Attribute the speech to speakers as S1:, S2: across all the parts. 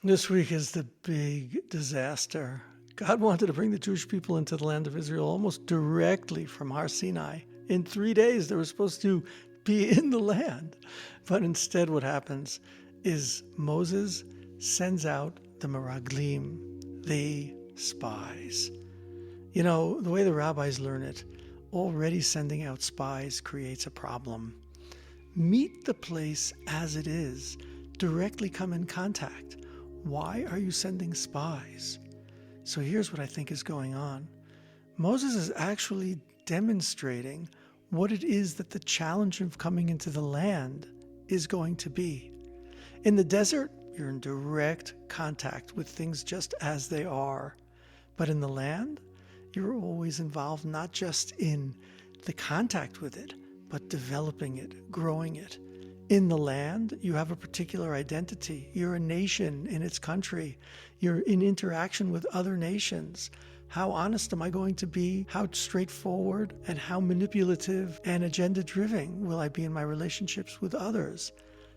S1: This week is the big disaster. God wanted to bring the Jewish people into the land of Israel almost directly from Har Sinai. In 3 days, they were supposed to be in the land. But instead, what happens is Moses sends out the Meraglim, the spies. You know, the way the rabbis learn it, already sending out spies creates a problem. Meet the place as it is. Directly come in contact. Why are you sending spies? So here's what I think is going on. Moses is actually demonstrating what it is that the challenge of coming into the land is going to be. In the desert, you're in direct contact with things just as they are. But in the land, you're always involved not just in the contact with it, but developing it, growing it. In the land, you have a particular identity. You're a nation in its country. You're in interaction with other nations. How honest am I going to be? How straightforward and how manipulative and agenda-driven will I be in my relationships with others?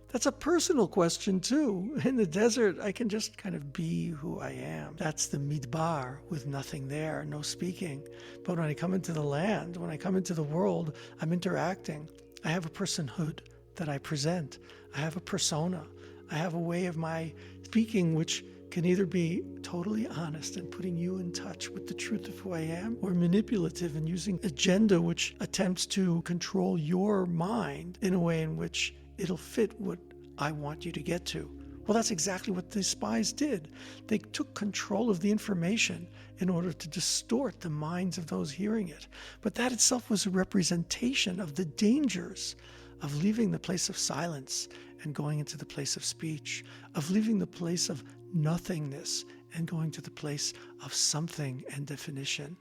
S1: That's a personal question too. In the desert, I can just kind of be who I am. That's the midbar with nothing there, no speaking. But when I come into the land, when I come into the world, I'm interacting. I have a personhood that I present. I have a persona. I have a way of my speaking which can either be totally honest and putting you in touch with the truth of who I am, or manipulative and using agenda which attempts to control your mind in a way in which it'll fit what I want you to get to. Well, that's exactly what the spies did. They took control of the information in order to distort the minds of those hearing it. But that itself was a representation of the dangers of leaving the place of silence and going into the place of speech, of leaving the place of nothingness and going to the place of something and definition.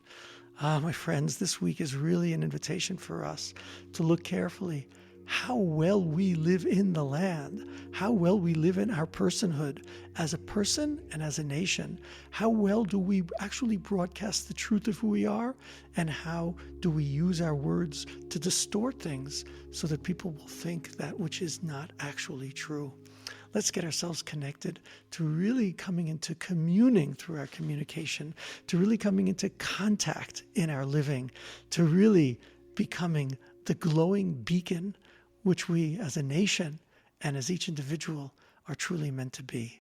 S1: My friends, this week is really an invitation for us to look carefully how well we live in the land, how well we live in our personhood as a person and as a nation. How well do we actually broadcast the truth of who we are, and how do we use our words to distort things so that people will think that which is not actually true. Let's get ourselves connected to really coming into communing through our communication, to really coming into contact in our living, to really becoming the glowing beacon which we as a nation and as each individual are truly meant to be.